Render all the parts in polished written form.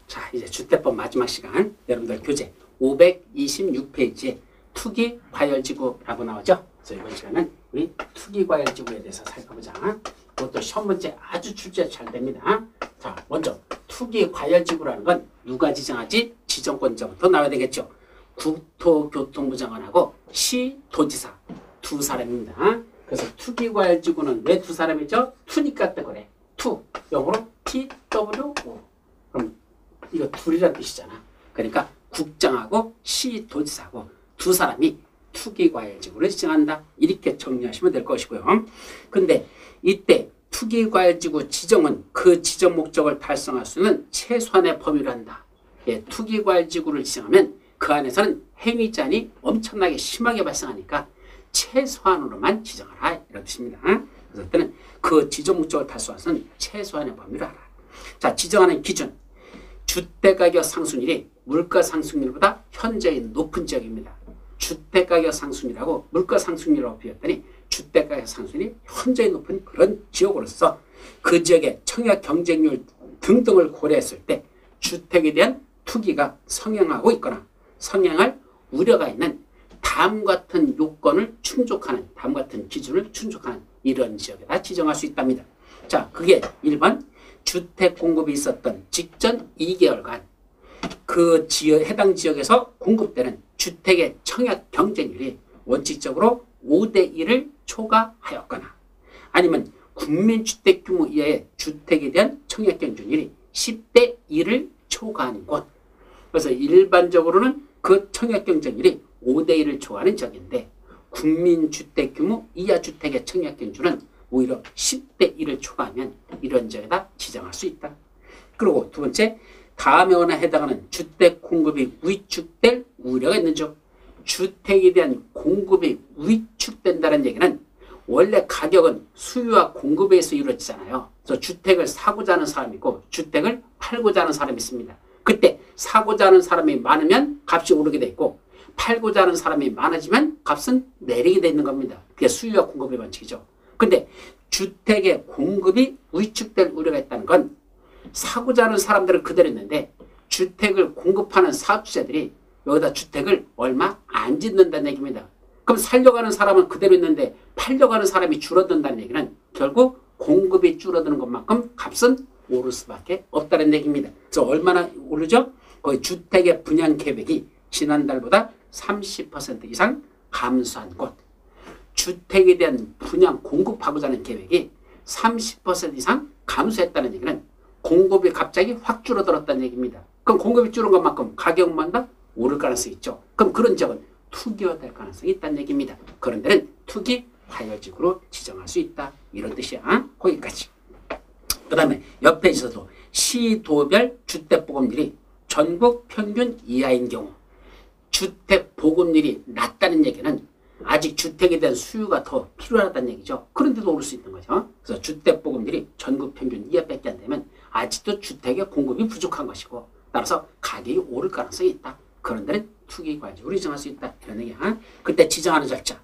자, 이제 주택법 마지막 시간. 여러분들 교재 526페이지에 투기과열지구라고 나오죠? 그래서 이번 시간은 우리 투기과열지구에 대해서 살펴보자. 그것도 시험 문제 아주 출제 잘 됩니다. 자, 먼저 투기과열지구라는 건 누가 지정하지? 지정권자부터 나와야 되겠죠. 국토교통부 장관하고 시도지사 두 사람입니다. 그래서 투기과열지구는 왜 두 사람이죠? 투니까 때문에 투, 영어로 TWO. 그럼 이거 둘이라는 뜻이잖아. 그러니까 국장하고 시도지사하고 두 사람이 투기과열지구를 지정한다. 이렇게 정리하시면 될 것이고요. 근데 이때 투기과열지구 지정은 그 지정 목적을 달성할 수 있는 최소한의 범위를 한다. 예, 투기과열지구를 지정하면 그 안에서는 행위자니 엄청나게 심하게 발생하니까 최소한으로만 지정하라. 이런 뜻입니다. 그래서 그때는 그 지정 목적을 달성할 수 있는 최소한의 범위를 하라. 자, 지정하는 기준. 주택가격 상승률이 물가 상승률보다 현저히 높은 지역입니다. 주택가격 상승률하고 물가 상승률이라고 비웠더니 주택가격 상승률이 현저히 높은 그런 지역으로서 그 지역의 청약 경쟁률 등등을 고려했을 때 주택에 대한 투기가 성행하고 있거나 성행할 우려가 있는 다음 같은 요건을 충족하는, 다음 같은 기준을 충족하는 이런 지역에다 지정할 수 있답니다. 자, 그게 1번 주택 공급이 있었던 직전 2개월간 그 지역, 해당 지역에서 공급되는 주택의 청약 경쟁률이 원칙적으로 5대1을 초과하였거나 아니면 국민주택 규모 이하의 주택에 대한 청약 경쟁률이 10대1을 초과한 곳. 그래서 일반적으로는 그 청약 경쟁률이 5대1을 초과하는 지역인데 국민주택 규모 이하 주택의 청약 경쟁률은 오히려 10대1을 초과하면 이런 지역에다 지정할 수 있다. 그리고 두 번째, 다음에 하나 해당하는 주택 공급이 위축될 우려가 있는 점. 주택에 대한 공급이 위축된다는 얘기는 원래 가격은 수요와 공급에 의해서 이루어지잖아요. 그래서 주택을 사고자 하는 사람이 있고 주택을 팔고자 하는 사람이 있습니다. 그때 사고자 하는 사람이 많으면 값이 오르게 돼 있고 팔고자 하는 사람이 많아지면 값은 내리게 돼 있는 겁니다. 그게 수요와 공급의 원칙이죠. 근데 주택의 공급이 위축될 우려가 있다는 건 사고자 하는 사람들은 그대로 있는데 주택을 공급하는 사업주자들이 여기다 주택을 얼마 안 짓는다는 얘기입니다. 그럼 살려고 하는 사람은 그대로 있는데 팔려고 하는 사람이 줄어든다는 얘기는 결국 공급이 줄어드는 것만큼 값은 오를 수밖에 없다는 얘기입니다. 그래서 얼마나 오르죠? 거의 주택의 분양 계획이 지난달보다 30% 이상 감소한 곳. 주택에 대한 분양 공급하고자 하는 계획이 30% 이상 감소했다는 얘기는 공급이 갑자기 확 줄어들었다는 얘기입니다. 그럼 공급이 줄은 것만큼 가격만 더 오를 가능성이 있죠. 그럼 그런 지역은 투기화될 가능성이 있다는 얘기입니다. 그런 데는 투기과열지구로 지정할 수 있다. 이런 뜻이야. 거기까지. 그 다음에 옆에 있어도 시도별 주택보급률이 전국 평균 이하인 경우 주택 보급률이 낮다는 얘기는 아직 주택에 대한 수요가 더 필요하다는 얘기죠. 그런데도 오를 수 있는 거죠. 그래서 주택 보급률이 전국 평균 이하밖에 안 되면 아직도 주택의 공급이 부족한 것이고 따라서 가격이 오를 가능성이 있다. 그런 데는 투기과열지구로 지정할 수 있다. 이런 얘기야. 그때 지정하는 절차.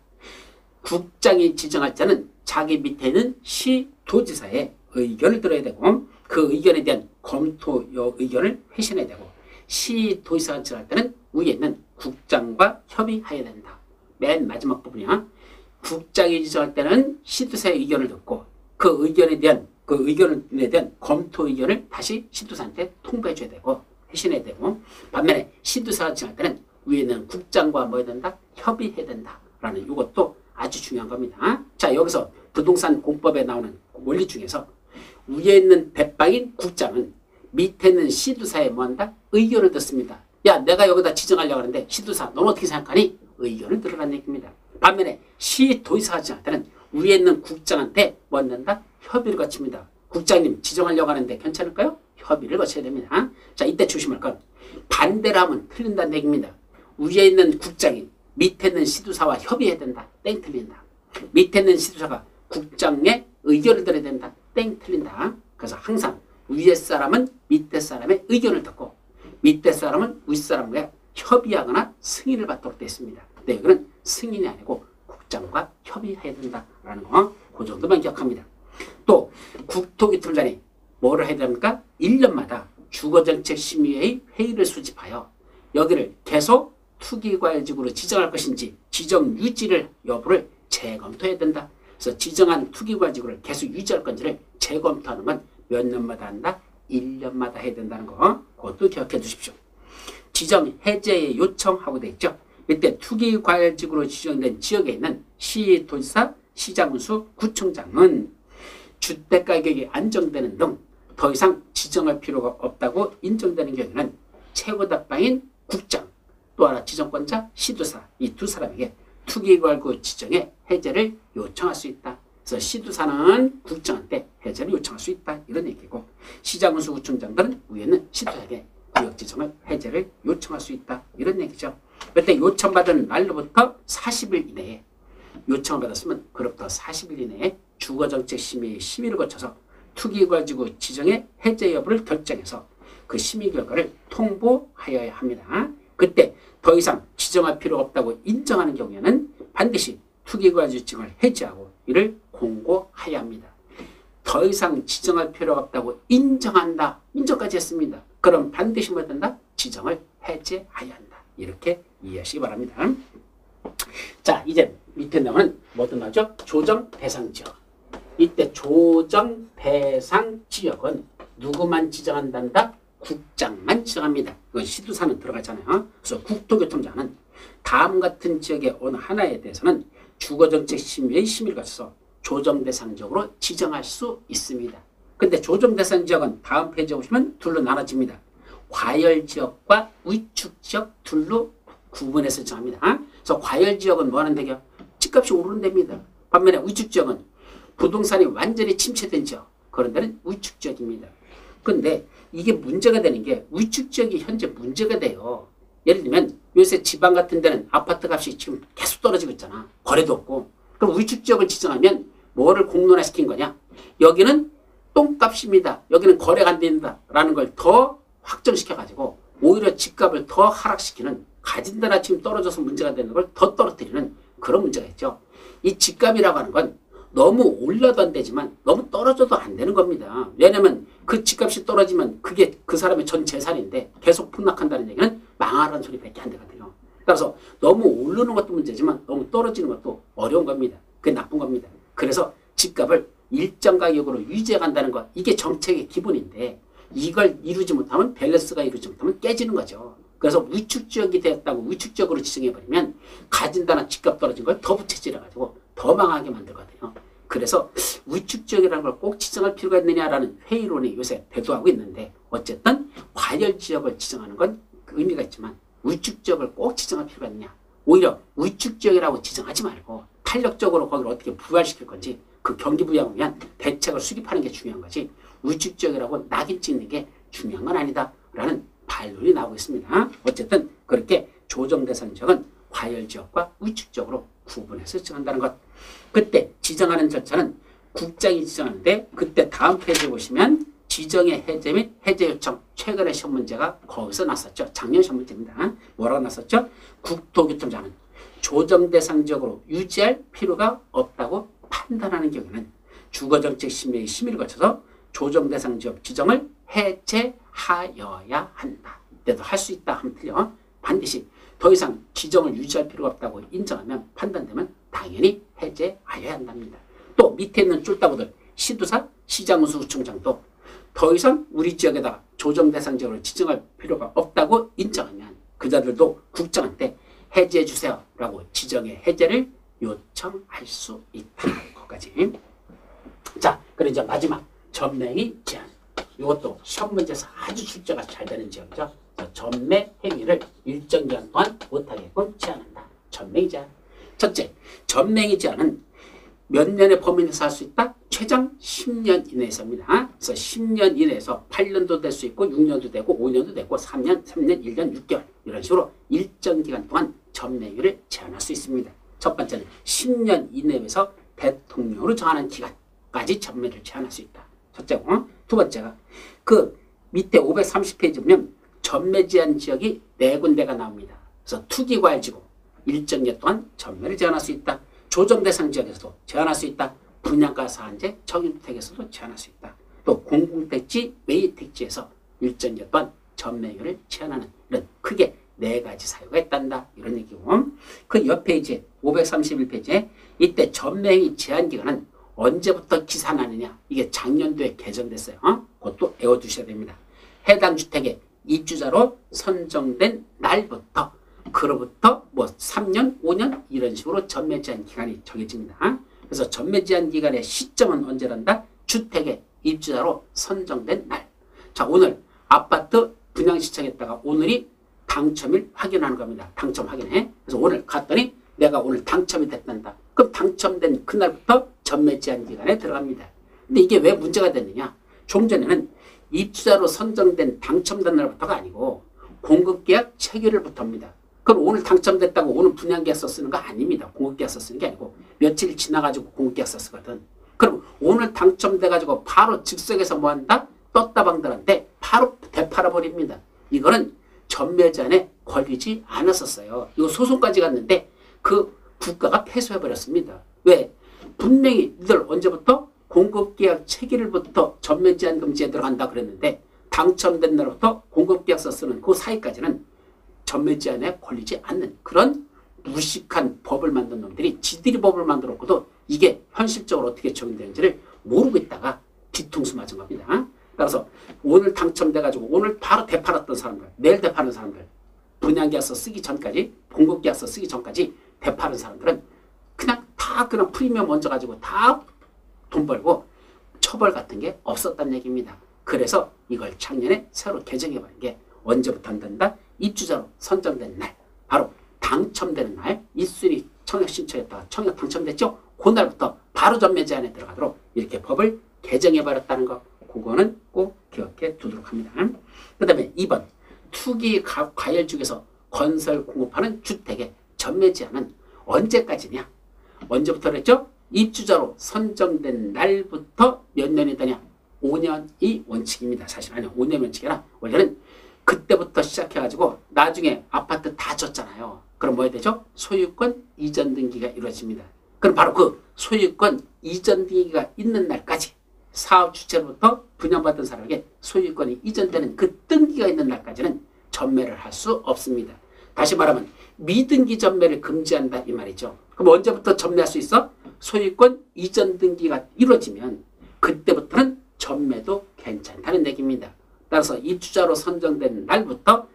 국장이 지정할 때는 자기 밑에 있는 시도지사의 의견을 들어야 되고 그 의견에 대한 검토 의견을 회신해야 되고 시도지사가 지정할 때는 위에 있는 국장과 협의해야 된다. 맨 마지막 부분이야. 국장이 지정할 때는 시도사의 의견을 듣고 그 의견에 대한 검토 의견을 다시 시도사한테 통보해 줘야 되고 회신해야 되고 반면에 시도사가 지정할 때는 위에 있는 국장과 뭐 해야 된다? 협의해야 된다라는 이것도 아주 중요한 겁니다. 자, 여기서 부동산 공법에 나오는 원리 중에서 위에 있는 대빵인 국장은 밑에 있는 시도사에 뭐 한다? 의견을 듣습니다. 야, 내가 여기다 지정하려고 하는데 시도사 너는 어떻게 생각하니? 의견을 들으라는 얘기입니다. 반면에 시도지사가 지정할 때는 위에 있는 국장한테 뭐 한다? 협의를 거칩니다. 국장님 지정하려고 하는데 괜찮을까요? 협의를 거쳐야 됩니다. 자, 이때 조심할 건 반대를 하면 틀린다는 얘기입니다. 위에 있는 국장이 밑에 있는 시도사와 협의해야 된다. 땡 틀린다. 밑에 있는 시도사가 국장의 의견을 들어야 된다. 땡 틀린다. 그래서 항상 위에 사람은 밑에 사람의 의견을 듣고 밑에 사람은 윗사람과 협의하거나 승인을 받도록 되어 있습니다. 근데 여기는 승인이 아니고 국장과 협의해야 된다라는 거, 그 정도만 기억합니다. 또 국토기술단이 뭐를 해야 됩니까? 1년마다 주거정책심의회의 회의를 수집하여 여기를 계속 투기과열지구로 지정할 것인지 지정 유지를 여부를 재검토해야 된다. 그래서 지정한 투기과열지구를 계속 유지할 건지를 재검토하는 건 몇 년마다 한다? 1년마다 해야 된다는 거 그것도 기억해 두십시오. 지정 해제의 요청하고 돼 있죠. 이때 투기과열지구로 지정된 지역에 있는 시도지사, 시장군수, 구청장은 주택가격이 안정되는 등 더 이상 지정할 필요가 없다고 인정되는 경우에는 최고답방인 국장, 또 하나 지정권자, 시도사 이 두 사람에게 투기과열구 지정의 해제를 요청할 수 있다. 그래서 시도사는 국장한테 해제를 요청할 수 있다. 이런 얘기고 시장군수, 구청장들은 위에는 시도사에게 구역 지정을 해제를 요청할 수 있다. 이런 얘기죠. 그때 요청받은 날로부터 40일 이내에 요청을 받았으면 그로부터 40일 이내에 주거정책심의의 심의를 거쳐서 투기과열지구 지정의 해제 여부를 결정해서 그 심의 결과를 통보하여야 합니다. 그때 더 이상 지정할 필요가 없다고 인정하는 경우에는 반드시 투기과열지구 지정을 해제하고 이를 공고하여야 합니다. 더 이상 지정할 필요가 없다고 인정한다. 인정까지 했습니다. 그럼 반드시 뭐 된다? 지정을 해제하여야 한다. 이렇게 이해하시기 바랍니다. 자, 이제 밑에 나오는 뭐든 나오죠? 조정 대상 지역. 이때 조정 대상 지역은 누구만 지정한단다? 국장만 지정합니다. 이건 시도사는 들어가잖아요. 그래서 국토교통부는 다음 같은 지역의 어느 하나에 대해서는 주거정책심의의 심의를 거쳐서 조정 대상 지역으로 지정할 수 있습니다. 근데 조정 대상 지역은 다음 페이지에 보시면 둘로 나눠집니다. 과열 지역과 위축 지역 둘로 구분해서 정합니다. 그래서 과열 지역은 뭐 하는 데요? 집값이 오르는 데입니다. 반면에 위축 지역은 부동산이 완전히 침체된 지역, 그런 데는 위축 지역입니다. 근데 이게 문제가 되는 게 위축 지역이 현재 문제가 돼요. 예를 들면 요새 지방 같은 데는 아파트 값이 지금 계속 떨어지고 있잖아. 거래도 없고. 그럼 위축 지역을 지정하면 뭐를 공론화시킨 거냐? 여기는 똥값입니다. 여기는 거래가 안 된다. 라는 걸 더 확정시켜가지고 오히려 집값을 더 하락시키는, 가진 데나 지금 떨어져서 문제가 되는 걸 더 떨어뜨리는 그런 문제가 있죠. 이 집값이라고 하는 건 너무 올라도 안 되지만 너무 떨어져도 안 되는 겁니다. 왜냐면 그 집값이 떨어지면 그게 그 사람의 전 재산인데 계속 폭락한다는 얘기는 망하라는 소리밖에 안 되거든요. 따라서 너무 오르는 것도 문제지만 너무 떨어지는 것도 어려운 겁니다. 그게 나쁜 겁니다. 그래서 집값을 일정 가격으로 유지해 간다는 것, 이게 정책의 기본인데 이걸 이루지 못하면, 밸런스가 이루지 못하면 깨지는 거죠. 그래서 위축지역이 되었다고 위축지역으로 지정해버리면 가진다나 집값 떨어진 걸 더 부채질해가지고 더 망하게 만들거든요. 그래서 위축지역이라는 걸 꼭 지정할 필요가 있느냐라는 회의론이 요새 대두하고 있는데, 어쨌든 과열지역을 지정하는 건 의미가 있지만 위축지역을 꼭 지정할 필요가 있느냐. 오히려 위축지역이라고 지정하지 말고 탄력적으로 거기를 어떻게 부활시킬 건지, 그 경기 부양을 위한 대책을 수립하는 게 중요한 거지, 위축지역이라고 낙인 찍는 게 중요한 건 아니다라는 반론이 나오고 있습니다. 어쨌든 그렇게 조정 대상 지역은 과열지역과 위축지역으로 구분해서 지정한다는 것. 그때 지정하는 절차는 국장이 지정하는데, 그때 다음 페이지에 보시면 지정의 해제 및 해제 요청, 최근에 시험 문제가 거기서 났었죠. 작년 시험 문제입니다. 뭐라고 났었죠? 국토교통부는 조정 대상 지역으로 유지할 필요가 없다고 판단하는 경우에는 주거정책심의의 심의를 거쳐서 조정 대상 지역 지정을 해제하여야 한다. 이때도 할 수 있다 하면 틀려. 반드시 더 이상 지정을 유지할 필요가 없다고 인정하면, 판단되면 당연히 해제하여야 한답니다. 또 밑에 있는 쫄따구들 시도사, 시장군수, 구청장도 더 이상 우리 지역에다가 조정 대상 지역으로 지정할 필요가 없다고 인정하면 그자들도 국장한테 해제해 주세요 라고 지정의 해제를 요청할 수 있다. 거기까지. 자, 그리고 이제 마지막 전매행위 제한. 이것도 시험 문제에서 아주 출제가 잘 되는 지역이죠. 전매 행위를 일정 기간 동안 못하게끔 제한한다. 전매행위 제한. 첫째, 전매행위 제한은 몇 년의 범위 내에서 할 수 있다? 최장 10년 이내에서입니다. 그래서 10년 이내에서 8년도 될 수 있고 6년도 되고 5년도 되고 3년, 1년 6개월 이런 식으로 일정 기간 동안 전매행위를 제한할 수 있습니다. 첫 번째는 10년 이내에서 대통령으로 정하는 기간까지 전매를 제한할 수 있다. 첫째고, 두 번째가 그 밑에 530페이지 보면 전매 제한 지역이 4군데가 나옵니다. 그래서 투기과열지구 일정 기간 동안 전매를 제한할 수 있다. 조정 대상 지역에서도 제한할 수 있다. 분양가 사안제, 청일주택에서도 제한할 수 있다. 또 공공택지, 외의택지에서 일정기 또한 전매율을 제한하는 이런 크게 네 가지 사유가 있단다. 이런 얘기고 그 옆 페이지 531페이지에 이때 전매행위 제한기간은 언제부터 기산하느냐. 이게 작년도에 개정됐어요. 그것도 외워두셔야 됩니다. 해당 주택의 입주자로 선정된 날부터 그로부터 뭐 3년, 5년 이런 식으로 전매 제한 기간이 정해집니다. 그래서 전매 제한 기간의 시점은 언제란다? 주택의 입주자로 선정된 날. 자, 오늘 아파트 분양 신청했다가 오늘이 당첨일 확인하는 겁니다. 당첨 확인해. 그래서 오늘 갔더니 내가 오늘 당첨이 됐단다. 그럼 당첨된 그날부터 전매 제한 기간에 들어갑니다. 근데 이게 왜 문제가 됐느냐? 종전에는 입주자로 선정된 당첨된 날부터가 아니고 공급계약 체결일부터입니다. 그럼 오늘 당첨됐다고 오늘 분양계약서 쓰는 거 아닙니다. 공급계약서 쓰는 게 아니고 며칠 지나가지고 공급계약서 쓰거든. 그럼 오늘 당첨돼가지고 바로 즉석에서 뭐한다? 떴다방들한테 바로 되팔아버립니다. 이거는 전매 제한에 걸리지 않았었어요. 이거 소송까지 갔는데 그 국가가 패소해버렸습니다. 왜? 분명히 이들 언제부터? 공급계약 체결일부터 전매 제한 금지에 들어간다 그랬는데 당첨된 날부터 공급계약서 쓰는 그 사이까지는 전매 제한에 걸리지 않는 그런 무식한 법을 만든 놈들이 지들이 법을 만들었고도 이게 현실적으로 어떻게 적용되는지를 모르고 있다가 뒤통수 맞은 겁니다. 따라서 오늘 당첨돼가지고 오늘 바로 되팔았던 사람들, 내일 되파는 사람들, 분양계약서 쓰기 전까지, 공급계약서 쓰기 전까지 되파는 사람들은 그냥 다 그냥 프리미엄 먼저 가지고 다 돈 벌고 처벌 같은 게 없었다는 얘기입니다. 그래서 이걸 작년에 새로 개정해버린 게 언제부터 한단다? 입주자로 선정된 날, 바로 당첨되는 날, 1순위 청약 신청했다가 청약 당첨됐죠? 그날부터 바로 전매 제한에 들어가도록 이렇게 법을 개정해버렸다는 거, 그거는 꼭 기억해 두도록 합니다. 그 다음에 2번, 투기 과열지구에서 건설 공급하는 주택의 전매 제한은 언제까지냐? 언제부터 그랬죠? 입주자로 선정된 날부터 몇 년이더냐? 5년이 원칙입니다. 사실 아니요. 5년 원칙이라 원래는 그때부터 시작해가지고 나중에 아파트 다 졌잖아요. 그럼 뭐 해야 되죠? 소유권 이전 등기가 이루어집니다. 그럼 바로 그 소유권 이전 등기가 있는 날까지 사업 주체로부터 분양받은 사람에게 소유권이 이전되는 그 등기가 있는 날까지는 전매를 할 수 없습니다. 다시 말하면 미등기 전매를 금지한다 이 말이죠. 그럼 언제부터 전매할 수 있어? 소유권 이전 등기가 이루어지면 그때부터는 전매도 괜찮다는 얘기입니다. 따라서 입주자로 선정된 날부터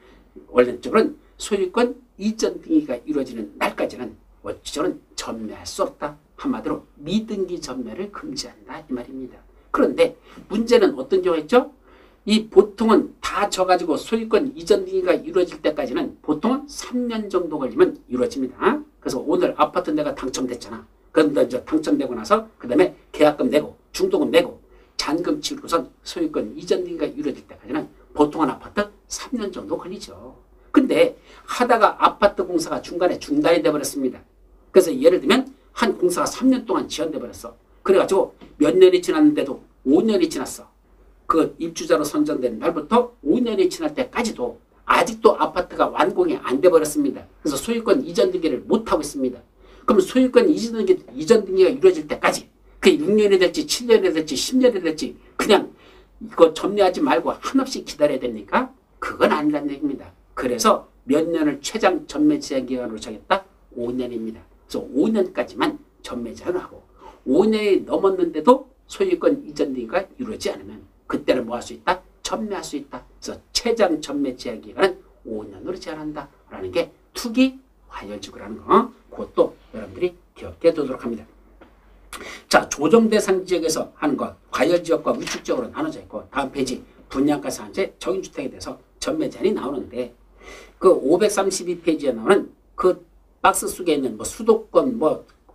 원래적으로는 소유권 이전 등기가 이루어지는 날까지는 원칙적으로는 전매할 수 없다. 한마디로 미등기 전매를 금지한다 이 말입니다. 그런데 문제는 어떤 경우가 있죠? 이 보통은 다 져가지고 소유권 이전 등기가 이루어질 때까지는 보통은 3년 정도 걸리면 이루어집니다. 그래서 오늘 아파트 내가 당첨됐잖아. 그런데 이제 당첨되고 나서 그 다음에 계약금 내고 중도금 내고 잔금 치르고선 소유권 이전 등기가 이루어질 때까지는 보통은 아파트 3년 정도 걸리죠. 근데 하다가 아파트 공사가 중간에 중단이 돼버렸습니다. 그래서 예를 들면 한 공사가 3년 동안 지연돼 버렸어. 그래가지고 몇 년이 지났는데도 5년이 지났어. 그 입주자로 선정된 날부터 5년이 지날 때까지도 아직도 아파트가 완공이 안 돼 버렸습니다. 그래서 소유권 이전 등기를 못하고 있습니다. 그럼 소유권 이전 등기가 이루어질 때까지 그게 6년이 될지 7년이 될지 10년이 될지 그냥 이거 전매하지 말고 한없이 기다려야 됩니까? 그건 아니라는 얘기입니다. 그래서 몇 년을 최장 전매 제한 기간으로 정했다? 5년입니다. 그래서 5년까지만 전매 제한을 하고 5년이 넘었는데도 소유권 이전 등기가 이루어지지 않으면 그때는 뭐 할 수 있다? 전매할 수 있다. 그래서 최장 전매 제한 기간은 5년으로 제한한다라는 게 투기 과열지구라는 거. 그것도 여러분들이 기억해 두도록 합니다. 자, 조정 대상 지역에서 하는 것, 과열지역과 위축지역으로 나눠져 있고 다음 페이지 분양가 상한제 적용주택에 대해서 전매 제한이 나오는데 그 532페이지에 나오는 그 박스 속에 있는 뭐 수도권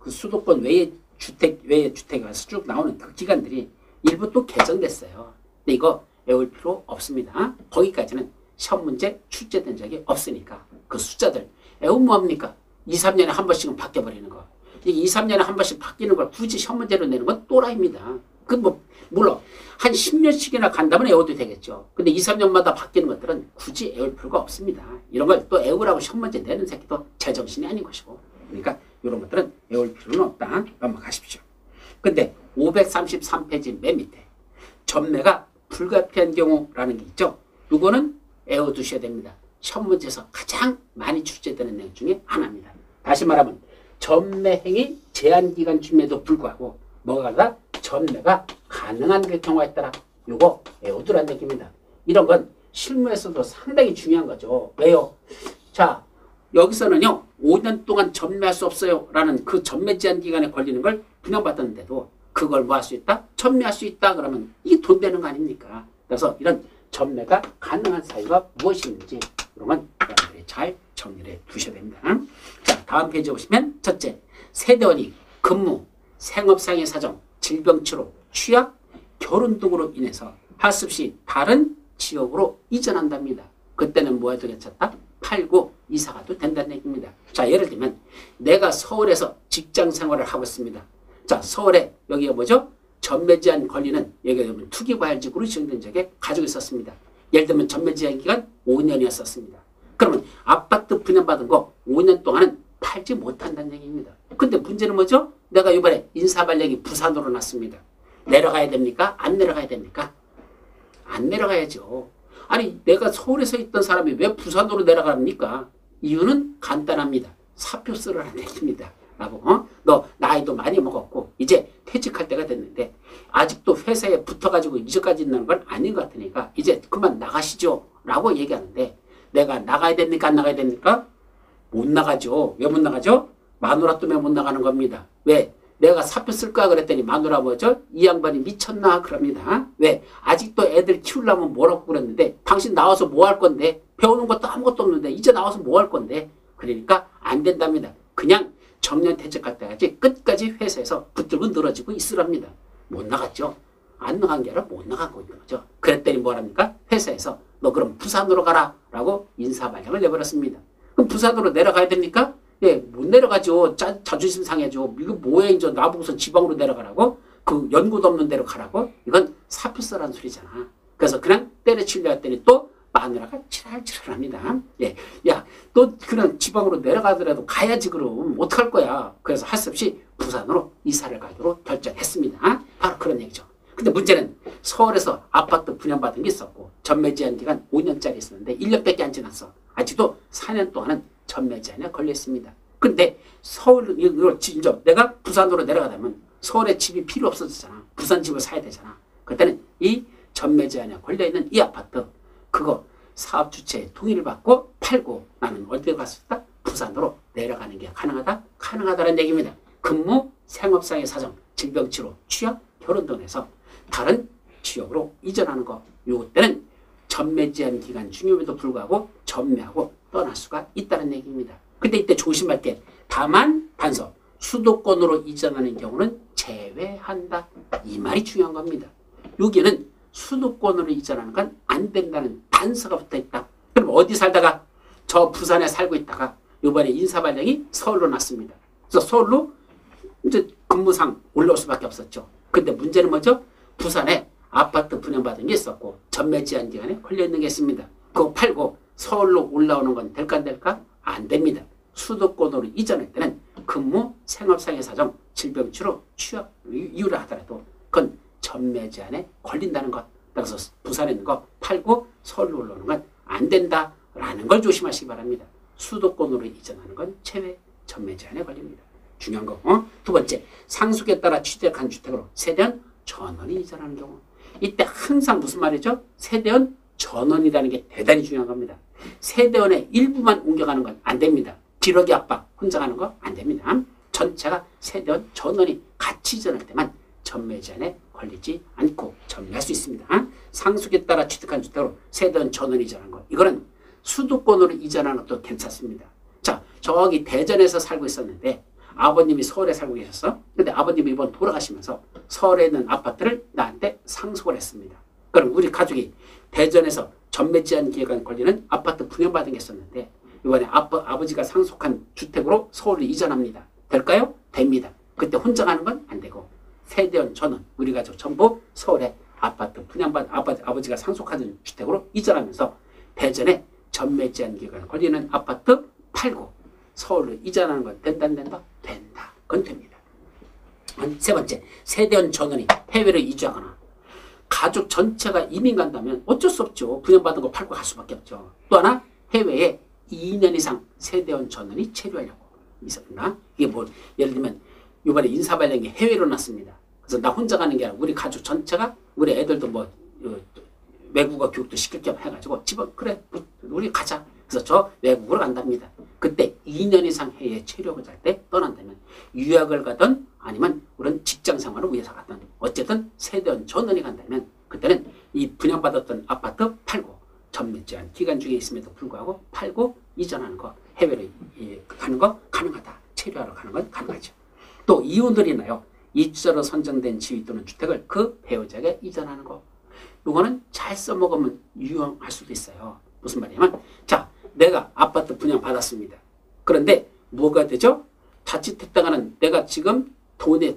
그 수도권 외의 주택에 가서 쭉 나오는 그 기간들이 일부 또 개정됐어요. 근데 이거 외울 필요 없습니다. 거기까지는 시험 문제 출제된 적이 없으니까 그 숫자들 외우면 뭐합니까? 2, 3년에 한 번씩은 바뀌어버리는 거. 이게 2, 3년에 한 번씩 바뀌는 걸 굳이 시험 문제로 내는 건 또라이입니다. 그 뭐 물론 한 10년씩이나 간다면 외워도 되겠죠. 근데 2, 3년마다 바뀌는 것들은 굳이 외울 필요가 없습니다. 이런 걸 또 외우라고 시험 문제 내는 새끼도 제정신이 아닌 것이고. 그러니까 이런 것들은 외울 필요는 없다. 넘어가십시오. 근데 533페이지 맨 밑에 전매가 불가피한 경우라는 게 있죠. 이거는 외워두셔야 됩니다. 시험 문제에서 가장 많이 출제되는 내용 중에 하나입니다. 다시 말하면 전매행위 제한기간 중에도 불구하고 뭐가 다 전매가 가능한 경우가 있더라. 이거 외워두라는 얘기입니다. 이런 건 실무에서도 상당히 중요한 거죠. 왜요? 자, 여기서는요 5년 동안 전매할 수 없어요 라는 그 전매 제한 기간에 걸리는 걸 분양받았는데도 그걸 뭐 할 수 있다? 전매할 수 있다 그러면 이게 돈 되는 거 아닙니까? 그래서 이런 전매가 가능한 사유가 무엇인지 이런 건 여러분들이 잘 정리를 해 두셔야 됩니다. 자, 다음 페이지 보시면 첫째, 세대원이 근무, 생업상의 사정, 질병치료, 취약, 결혼 등으로 인해서 할 수 없이 다른 지역으로 이전한답니다. 그때는 뭐 해도 괜찮다? 팔고 이사가도 된다는 얘기입니다. 자, 예를 들면 내가 서울에서 직장 생활을 하고 있습니다. 자, 서울에 여기가 뭐죠? 전매 제한 권리는 여기가 보면 투기과열지구로 지정된 지역에 가지고 있었습니다. 예를 들면 전매 제한 기간 5년이었었습니다. 그러면 아파트 분양받은 거 5년 동안은 팔지 못한다는 얘기입니다. 근데 문제는 뭐죠? 내가 이번에 인사발령이 부산으로 났습니다. 내려가야 됩니까? 안 내려가야 됩니까? 안 내려가야죠. 아니 내가 서울에서 있던 사람이 왜 부산으로 내려갑니까? 이유는 간단합니다. 사표 쓰라는 얘기입니다. 나보고 너 나이도 많이 먹었고 이제 퇴직할 때가 됐는데 아직도 회사에 붙어가지고 이제까지 있는 건 아닌 것 같으니까 이제 그만 나가시죠 라고 얘기하는데 내가 나가야 됩니까? 안 나가야 됩니까? 못 나가죠. 왜 못 나가죠? 마누라 때문에 못 나가는 겁니다. 왜? 내가 사표 쓸까 그랬더니 마누라 뭐죠? 이 양반이 미쳤나 그럽니다. 왜? 아직도 애들 키우려면 뭐라고 그랬는데 당신 나와서 뭐 할 건데 배우는 것도 아무것도 없는데 이제 나와서 뭐 할 건데 그러니까 안 된답니다. 그냥 정년 퇴직할 때까지 끝까지 회사에서 붙들고 늘어지고 있으랍니다. 못 나갔죠. 안 나간 게 아니라 못 나가고 있는 거죠. 그랬더니 뭐랍니까? 회사에서 너 그럼 부산으로 가라 라고 인사발령을 내버렸습니다. 그럼 부산으로 내려가야 됩니까? 예, 못 내려가죠. 자존심 상해죠. 이거 뭐야 이제 나보고서 지방으로 내려가라고? 그 연고도 없는 데로 가라고? 이건 사표 쓰라는 소리잖아. 그래서 그냥 때려치려 했더니 또 마누라가 지랄지랄합니다. 예, 야, 너 그냥 지방으로 내려가더라도 가야지 그럼 어떡할 거야. 그래서 할 수 없이 부산으로 이사를 가기로 결정했습니다. 바로 그런 얘기죠. 근데 문제는 서울에서 아파트 분양받은 게 있었고 전매 제한 기간 5년짜리 있었는데 1년밖에 안 지났어. 아직도 4년 동안은 전매 제한에 걸려 있습니다. 근데 서울 이걸 진짜 내가 부산으로 내려가다면 서울에 집이 필요 없어졌잖아. 부산 집을 사야 되잖아. 그때는 이 전매 제한에 걸려 있는 이 아파트 그거 사업 주체의 동의를 받고 팔고 나는 어디로 갔었다? 부산으로 내려가는 게 가능하다? 가능하다는 얘기입니다. 근무, 생업상의 사정, 질병치료, 취약, 결혼 등에서 다른 지역으로 이전하는 거. 요때는 전매 제한 기간 중임에도 불구하고 전매하고 떠날 수가 있다는 얘기입니다. 근데 이때 조심할 게 다만 단서 수도권으로 이전하는 경우는 제외한다. 이 말이 중요한 겁니다. 여기는 수도권으로 이전하는 건 안 된다는 단서가 붙어 있다. 그럼 어디 살다가 저 부산에 살고 있다가 이번에 인사발령이 서울로 났습니다. 그래서 서울로 이제 근무상 올라올 수밖에 없었죠. 근데 문제는 뭐죠? 부산에 아파트 분양받은 게 있었고 전매 제한 기간에 걸려있는 게 있습니다. 그거 팔고 서울로 올라오는 건 될까 안 될까? 안 됩니다. 수도권으로 이전할 때는 근무, 생업상의 사정, 질병치료, 취업 이유를 하더라도 그건 전매 제한에 걸린다는 것. 그래서 부산에 있는 거 팔고 서울로 올라오는 건 안 된다라는 걸 조심하시기 바랍니다. 수도권으로 이전하는 건 제외 전매 제한에 걸립니다. 중요한 거. 두 번째, 상속에 따라 취득한 주택으로 세대원 전원이 이전하는 경우. 이때 항상 무슨 말이죠? 세대원 전원이라는 게 대단히 중요한 겁니다. 세대원의 일부만 옮겨가는 건 안 됩니다. 기러기 압박 혼자 가는 거 안 됩니다. 전체가 세대원 전원이 같이 이전할 때만 전매 제한에 걸리지 않고 전매할 수 있습니다. 상속에 따라 취득한 주택으로 세대원 전원이 이전한 거. 이거는 수도권으로 이전하는 것도 괜찮습니다. 자, 저기 대전에서 살고 있었는데 아버님이 서울에 살고 계셨어. 근데 아버님이 이번 돌아가시면서 서울에 있는 아파트를 나한테 상속을 했습니다. 그럼 우리 가족이 대전에서 전매 제한 기간 걸리는 아파트 분양받은 게 있었는데 이번에 아버지가 상속한 주택으로 서울로 이전합니다. 될까요? 됩니다. 그때 혼자 가는 건 안 되고 세대원 전원 우리 가족 전부 서울에 아파트 분양받은 아버지가 상속하는 주택으로 이전하면서 대전에 전매 제한 기간 걸리는 아파트 팔고 서울로 이전하는 건 된다 안 된다? 된다. 그건 됩니다. 세 번째, 세대원 전원이 해외로 이주하거나 가족 전체가 이민 간다면 어쩔 수 없죠. 분양받은 거 팔고 갈 수밖에 없죠. 또 하나 해외에 2년 이상 세대원 전원이 체류하려고 있었나? 이게 뭐 예를 들면 이번에 인사발령이 해외로 났습니다. 그래서 나 혼자 가는 게 아니라 우리 가족 전체가 우리 애들도 뭐 외국어 교육도 시킬 겸 해가지고 집어 그래 우리 가자. 그래서 저 외국으로 간답니다. 그때 2년 이상 해외에 체류를 할 때 떠난다면 유학을 가든 아니면 우리는 직장 생활을 위해서 가든 어쨌든 세대원 전원이 간다면 그때는 이 분양받았던 아파트 팔고 전매 제한 기간 중에 있음에도 불구하고 팔고 이전하는 거 해외로 가는 거 가능하다. 체류하러 가는 건 가능하죠. 또 이혼들이나요. 입주자로 선정된 지위 또는 주택을 그 배우자에게 이전하는 거. 이거는 잘 써먹으면 유용할 수도 있어요. 무슨 말이냐면 자 내가 아파트 분양받았습니다. 그런데 뭐가 되죠? 자칫했다가는 내가 지금 돈에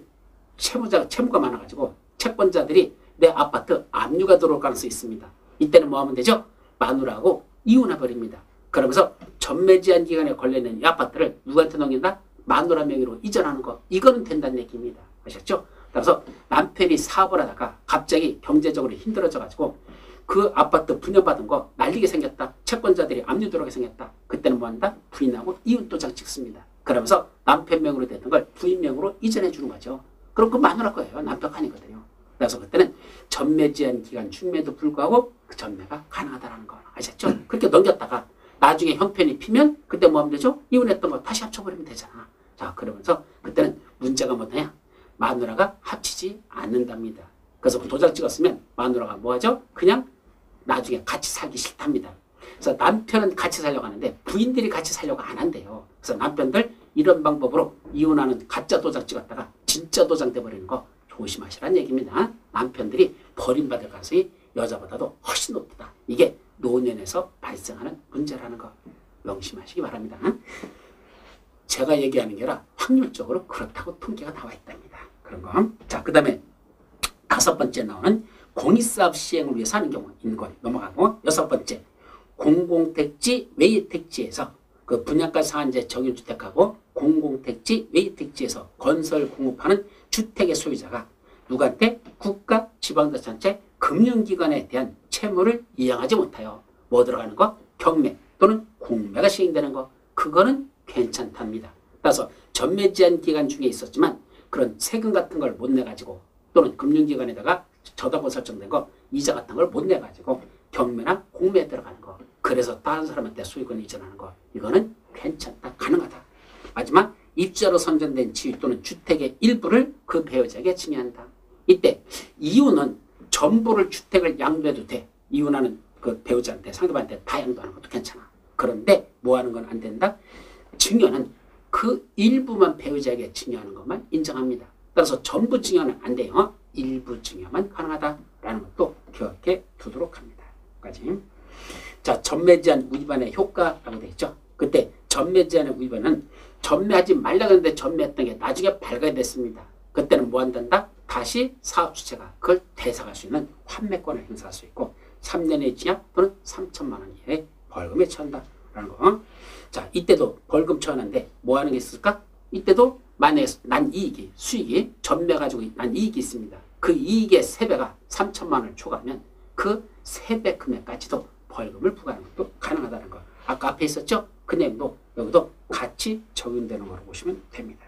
채무가 많아가지고 채권자들이 내 아파트 압류가 들어올 가능성이 있습니다. 이때는 뭐 하면 되죠? 마누라하고 이혼해버립니다. 그러면서 전매 제한 기간에 걸려있는 이 아파트를 누구한테 넘긴다? 마누라 명의로 이전하는 거. 이거는 된다는 얘기입니다. 아셨죠? 따라서 남편이 사업을 하다가 갑자기 경제적으로 힘들어져가지고 그 아파트 분양받은 거 날리게 생겼다. 채권자들이 압류 들어오게 생겼다. 그때는 뭐 한다? 부인하고 이혼 도장 찍습니다. 그러면서 남편 명으로 됐던 걸 부인 명으로 이전해 주는 거죠. 그럼 그 마누라 거예요. 남편 칸이거든요. 그래서 그때는 전매 제한 기간 중매도 불구하고 그 전매가 가능하다는 거 아셨죠? 그렇게 넘겼다가 나중에 형편이 피면 그때 뭐 하면 되죠? 이혼했던 거 다시 합쳐버리면 되잖아. 자 그러면서 그때는 문제가 뭐냐? 마누라가 합치지 않는답니다. 그래서 도장 찍었으면 마누라가 뭐 하죠? 그냥 나중에 같이 살기 싫답니다. 그래서 남편은 같이 살려고 하는데 부인들이 같이 살려고 안 한대요. 그래서 남편들 이런 방법으로 이혼하는 가짜 도장 찍었다가 진짜 도장 돼버리는 거 조심하시라는 얘기입니다. 남편들이 버림받을 가능성이 여자보다도 훨씬 높다. 이게 노년에서 발생하는 문제라는 거 명심하시기 바랍니다. 제가 얘기하는 게 아니라 확률적으로 그렇다고 통계가 나와 있답니다. 그런 거. 자, 그 다음에 5번째 나오는 공익사업 시행을 위해서 하는 경우 있는 거 넘어가고 6번째 공공택지 외의택지에서 그 분양가 상한제 적용주택하고 공공택지 외의택지에서 건설 공급하는 주택의 소유자가 누구한테 국가 지방자치단체 금융기관에 대한 채무를 이행하지 못하여 뭐 들어가는 거? 경매 또는 공매가 시행되는 거. 그거는 괜찮답니다. 따라서 전매 제한 기간 중에 있었지만 그런 세금 같은 걸 못 내가지고 또는 금융기관에다가 저당권 설정된 거 이자 같은 걸 못 내가지고 경매나 공매에 들어가는 거. 그래서 다른 사람한테 소유권 이전하는 거. 이거는 괜찮다. 가능하다. 마지막 입주자로 선정된 지위 또는 주택의 일부를 그 배우자에게 증여한다. 이때 이혼은 전부를 주택을 양도해도 돼. 이혼하는 그 배우자한테 상대방한테 다 양도하는 것도 괜찮아. 그런데 뭐 하는 건 안 된다? 증여는 그 일부만 배우자에게 증여하는 것만 인정합니다. 따라서 전부 증여는 안 돼요. 일부 증여만 가능하다라는 것도 기억해 두도록 합니다. 까지. 자, 전매 제한 위반의 효과라고 되어 있죠. 그때 전매 제한의 위반은 전매하지 말라고 했는데 전매했던 게 나중에 발각됐습니다. 그때는 뭐 한단다? 다시 사업 주체가 그걸 되살아갈 수 있는 환매권을 행사할 수 있고 3년의 징역 또는 3천만 원 이하의 벌금에 처한다라는 거. 자, 이때도 벌금 처하는데 뭐 하는 게 있을까? 이때도 만약에 난 이익이 수익이 전매가지고 난 이익이 있습니다. 그 이익의 3배가 3천만 원을 초과하면 그 3배 금액까지도 벌금을 부과하는 것도 가능하다는 거. 아까 앞에 있었죠? 그 내용도 여기도 같이 적용되는 거로 보시면 됩니다.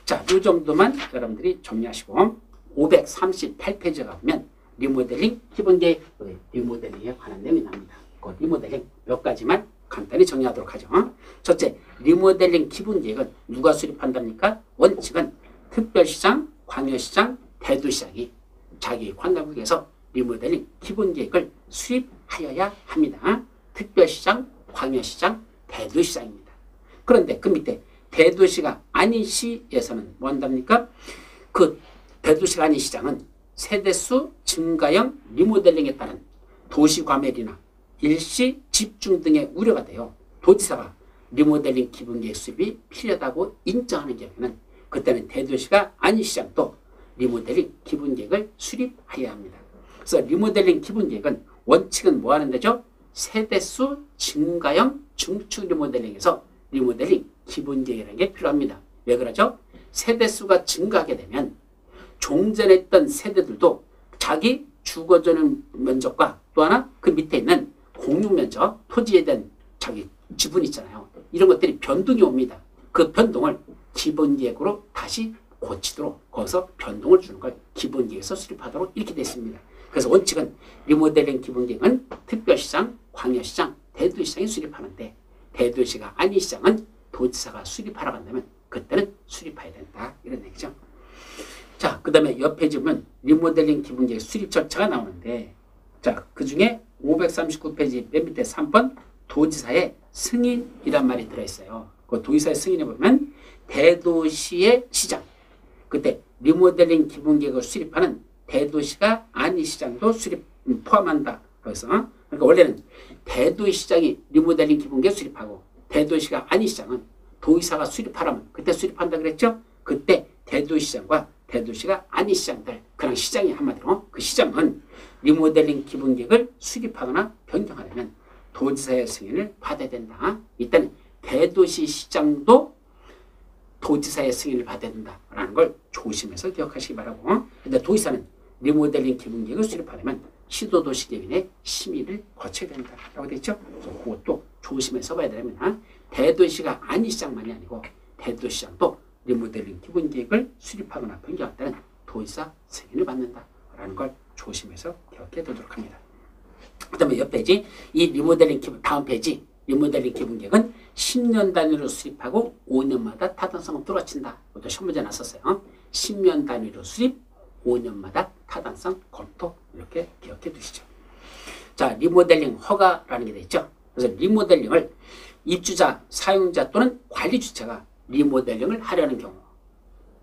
자, 이 정도만 여러분들이 정리하시고 538페이지에 가면 리모델링 기본계획 리모델링에 관한 내용이 나옵니다. 그 리모델링 몇 가지만 간단히 정리하도록 하죠. 첫째, 리모델링 기본계획은 누가 수립한답니까? 원칙은 특별시장, 광역시장, 대도시장이 자기 관할구에서 리모델링 기본계획을 수립하여야 합니다. 특별시장, 광역시장, 대도시장입니다. 그런데 그 밑에 대도시가 아닌 시에서는 뭐 한답니까? 그 대도시가 아닌 시장은 세대수 증가형 리모델링에 따른 도시과밀이나 일시 집중 등의 우려가 돼요. 도지사가 리모델링 기본계획 수립이 필요하다고 인정하는 경우에는 그때는 대도시가 아닌 시장도 리모델링 기본계획을 수립해야 합니다. 그래서 리모델링 기본계획은 원칙은 뭐 하는 데죠? 세대수 증가형 중축 리모델링에서 리모델링 기본계획이라는 게 필요합니다. 왜 그러죠? 세대수가 증가하게 되면 종전했던 세대들도 자기 주거지는 면적과 또 하나 그 밑에 있는 공유 면적, 토지에 대한 자기 지분 있잖아요. 이런 것들이 변동이 옵니다. 그 변동을 기본계획으로 다시 고치도록 거기서 변동을 주는 걸 기본계획에서 수립하도록 이렇게 됐습니다. 그래서 원칙은 리모델링 기본계획은 특별시장, 광역시장, 대도시장이 수립하는데 대도시가 아닌 시장은 도지사가 수립하러 간다면 그때는 수립해야 된다. 이런 얘기죠. 자, 그 다음에 옆에 보면 리모델링 기본계획 수립 절차가 나오는데 자, 그 중에 539페이지 맨 밑에 3번 도지사의 승인이란 말이 들어있어요. 그 도지사의 승인에 보면 대도시의 시장, 그때 리모델링 기본계획을 수립하는 대도시가 아닌 시장도 포함한다. 그래서 그러니까 원래는 대도시장이 리모델링 기본계획 수립하고 대도시가 아닌 시장은 도지사가 수립하라면 그때 수립한다 그랬죠? 그때 대도시장과 대도시가 아닌 시장들, 그냥 시장이 한마디로 그 시장은 리모델링 기본계획을 수립하거나 변경하려면 도지사의 승인을 받아야 된다. 일단 대도시 시장도 도지사의 승인을 받아야 된다라는 걸 조심해서 기억하시기 바라고. 근데 도지사는 리모델링 기본계획을 수립하려면 시도도시계획인의 심의를 거쳐야 된다라고 됐죠. 그래서 그것도 조심해서 봐야 됩니다. 대도시가 아닌 시장만이 아니고 대도시장도 리모델링 기본계획을 수립하거나 변경할 때는 도지사 승인을 받는다라는 걸 조심해서 기억해 두도록 합니다. 그 다음에 옆 페이지 이 리모델링 다음 페이지 리모델링 기본계획은 10년 단위로 수립하고 5년마다 타당성을 뚜렷친다. 이것도 시험 문제 났었어요. 10년 단위로 수립, 5년마다 타당성 검토 이렇게 기억해 두시죠. 자, 리모델링 허가라는 게 돼 있죠. 그래서 리모델링을 입주자, 사용자 또는 관리 주체가 리모델링을 하려는 경우,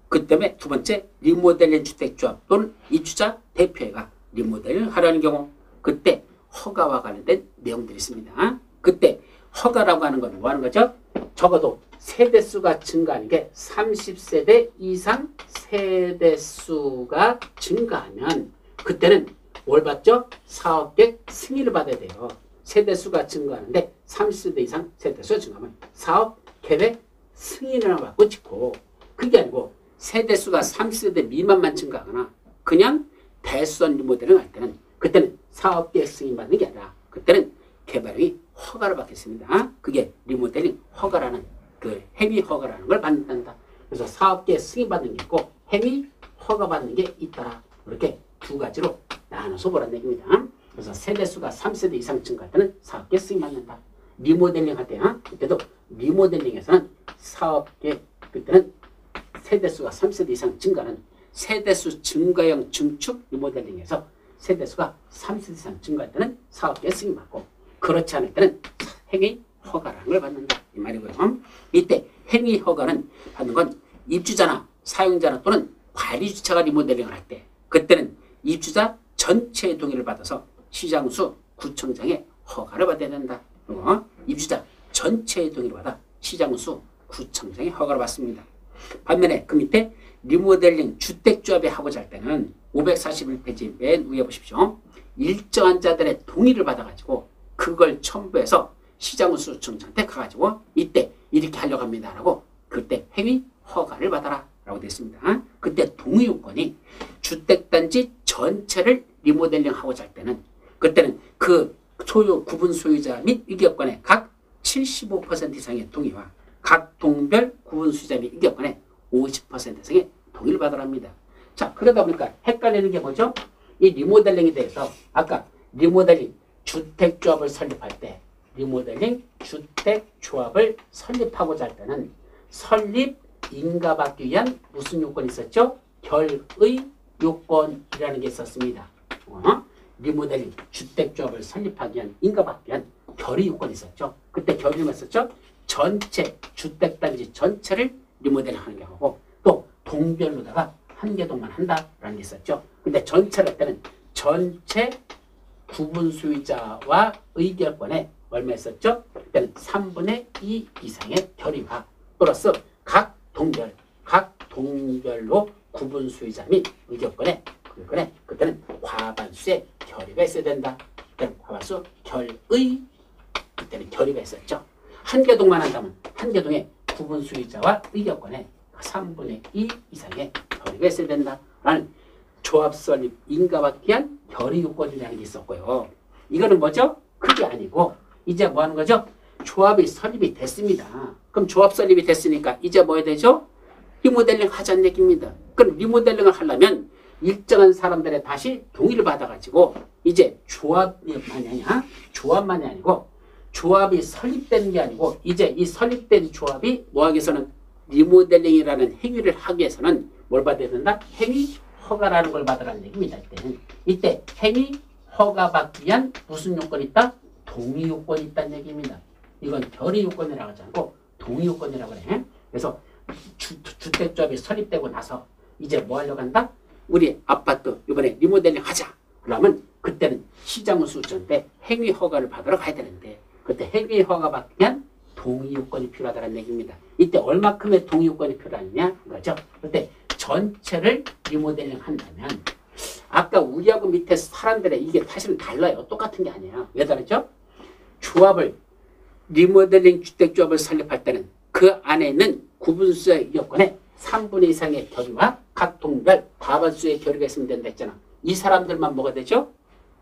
그 때문에 두 번째 리모델링 주택조합 또는 입주자 대표회가 리모델링을 하려는 경우, 그때 허가와 관련된 내용들이 있습니다. 그때 허가라고 하는 건 뭐 하는 거죠? 적어도 세대수가 증가하는 게 30세대 이상 세대수가 증가하면 그때는 뭘 받죠? 사업계획 승인을 받아야 돼요. 세대수가 증가하는데 30세대 이상 세대수가 증가하면 사업계획 승인을 받고 짓고, 그게 아니고 세대수가 30세대 미만만 증가하거나 그냥 대수원 리모델링 할 때는 그때는 사업계획 승인 받는 게 아니라 그때는 개발용이 허가를 받겠습니다. 그게 리모델링 허가라는 그 행위 허가라는 걸 받는다. 그래서 사업계획 승인 받는 게 있고 행위 허가 받는 게 있더라. 이렇게 두 가지로 나눠서 보라는 얘기입니다. 그래서 세대수가 3세대 이상 증가할 때는 사업계획 승인 받는다. 리모델링 할 때는 그때도 리모델링에서는 사업계획 그때는 세대수가 3세대 이상 증가는 세대수 증가형 증축 리모델링에서 세대수가 3세대 이상 증가할 때는 사업계획 승인 받고 그렇지 않을 때는 행위 허가라는 걸 받는다. 이 말이고요. 이때 행위 허가는 받는 건 입주자나 사용자나 또는 관리주체가 리모델링을 할 때 그때는 입주자 전체의 동의를 받아서 시장수 구청장의 허가를 받아야 된다. 그리고 입주자 전체의 동의를 받아 시장수 구청장의 허가를 받습니다. 반면에 그 밑에 리모델링 주택조합이 하고자 할 때는 541페이지 맨 위에 보십시오. 일정한 자들의 동의를 받아가지고 그걸 첨부해서 시장수 구청장한테 가가지고 이때 이렇게 하려고 합니다 라고 그때 행위 허가를 받아라 라고 되어 있습니다. 그때 동의 요건이 주택단지 전체를 리모델링 하고자 할 때는 그때는 그 소유 구분 소유자 및 의결권의 각 75% 이상의 동의와 각 동별 구분 소유자 및 의결권의 50% 이상의 동의를 받아라 합니다. 자, 그러다 보니까 헷갈리는 게 뭐죠? 이 리모델링에 대해서 아까 리모델링 주택조합을 설립할 때 리모델링 주택조합을 설립하고자 할 때는 설립 인가받기 위한 무슨 요건이 있었죠? 결의 요건이라는 게 있었습니다. 리모델링 주택조합을 설립하기 위한 인가받기 위한 결의 요건이 있었죠. 그때 결의는 있었죠? 전체 주택단지 전체를 리모델링 하는 경우고 또 동별로다가 한 개 동만 한다라는 게 있었죠. 근데 전체를 할 때는 전체 구분 소유자와 의결권에 얼마 있었죠? 그때는 3분의 2 이상의 결의와 플러스 각 동별로 구분 소유자 및 의결권에 그때는 과반수의 결의가 있어야 된다. 그때는 과반수 결의 그때는 결의가 있었죠. 한 개 동만 한다면 한 개 동의 구분 소유자와 의결권에 3분의 2 이상의 결의가 있어야 된다. 라는 조합 설립 인가받기 위한 결의 요건이라는 게 있었고요. 이거는 뭐죠? 그게 아니고 이제 뭐 하는 거죠? 조합이 설립이 됐습니다. 그럼 조합 설립이 됐으니까 이제 뭐 해야 되죠? 리모델링 하자는 얘기입니다. 그럼 리모델링을 하려면 일정한 사람들의 다시 동의를 받아가지고 이제 조합만이 아니고 조합이 설립되는 게 아니고 이제 이 설립된 조합이 뭐 하기 위해서는 리모델링이라는 행위를 하기 위해서는 뭘 받아야 된다? 행위 허가라는 걸 받으라는 얘기입니다. 이때 행위 허가 받기 위한 무슨 요건이 있다? 동의 요건이 있다는 얘기입니다. 이건 결의 요건이라고 하지 않고 동의 요건이라고 그래. 그래서 주택조합이 설립되고 나서 이제 뭐 하려고 한다? 우리 아파트 이번에 리모델링 하자. 그러면 그때는 시장은 수준인데 행위 허가를 받으러 가야 되는데 그때 행위 허가 받기 위한 동의 요건이 필요하다는 얘기입니다. 이때 얼마큼의 동의 요건이 필요하냐 이거죠. 그때 전체를 리모델링 한다면 아까 우리하고 밑에 사람들의 이게 사실은 달라요. 똑같은 게 아니에요. 왜 다르죠? 조합을 리모델링 주택조합을 설립할 때는 그 안에 있는 구분수의 여건에 3분의 이상의 결의와 각 동별 다반수의 결의가 있으면 된다 했잖아. 이 사람들만 뭐가 되죠?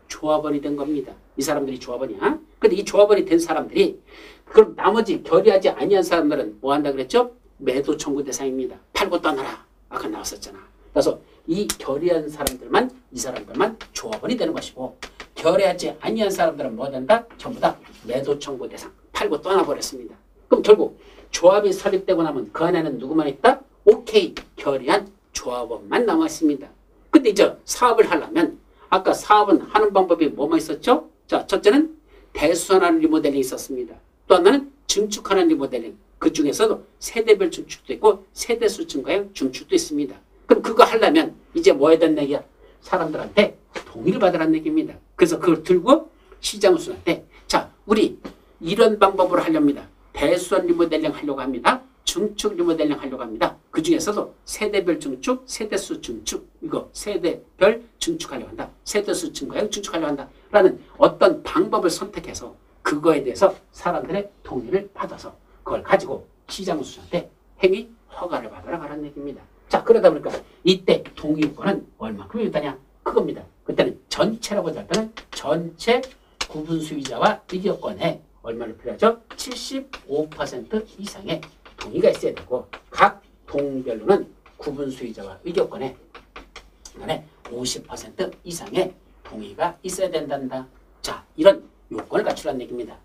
조합원이 된 겁니다. 이 사람들이 조합원이야. 근데 이 조합원이 된 사람들이 그럼 나머지 결의하지 아니한 사람들은 뭐 한다 그랬죠? 매도 청구 대상입니다. 팔고 떠나라. 아까 나왔었잖아. 그래서 이 결의한 사람들만 이 사람들만 조합원이 되는 것이고 결의하지 아니한 사람들은 뭐 된다? 전부 다 매도 청구 대상. 팔고 떠나버렸습니다. 그럼 결국 조합이 설립되고 나면 그 안에는 누구만 있다? 오케이 결의한 조합원만 남았습니다. 근데 이제 사업을 하려면 아까 사업은 하는 방법이 뭐만 있었죠? 자, 첫째는 대수선하는 리모델링이 있었습니다. 또 하나는 증축하는 리모델링. 그 중에서도 세대별 증축도 있고 세대수 증가형 증축도 있습니다. 그럼 그거 하려면 이제 뭐 해야 되는 얘기야? 사람들한테 동의를 받으라는 얘기입니다. 그래서 그걸 들고 시장수한테 자, 우리 이런 방법으로 하렵니다. 대수선 리모델링 하려고 합니다. 증축 리모델링 하려고 합니다. 그 중에서도 세대별 증축, 세대수 증축, 이거 세대별 증축하려고 한다. 세대수 증가형 증축하려고 한다. 라는 어떤 방법을 선택해서 그거에 대해서 사람들의 동의를 받아서 그걸 가지고 시장수한테 행위 허가를 받으러 가라는 얘기입니다. 자, 그러다 보니까 이때 동의요건은 얼마큼 있다냐? 그겁니다. 그때는 전체라고 할 때는 전체 구분 수의자와 의결권에 얼마를 필요하죠? 75% 이상의 동의가 있어야 되고 각 동별로는 구분 수의자와 의결권에 50% 이상의 동의가 있어야 된단다. 자, 이런 요건을 갖추라는 얘기입니다.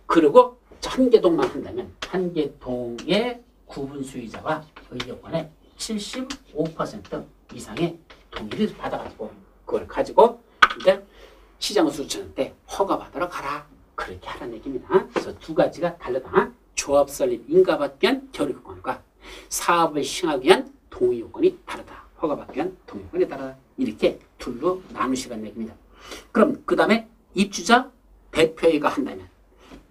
그리고 한 개 동만 한다면 한 개 동의 구분 수의자와 의결권에 75% 이상의 동의를 받아가지고 그걸 가지고 이제 시장 수천한테 허가 받으러 가라. 그렇게 하라는 얘기입니다. 그래서 두 가지가 다르다. 조합 설립 인가받기 위한 결의요건과 사업을 시행하기 위한 동의요건이 다르다. 허가받기 위한 동의요건이 다르다. 이렇게 둘로 나누시라는 얘기입니다. 그럼 그 다음에 입주자 대표회의가 한다면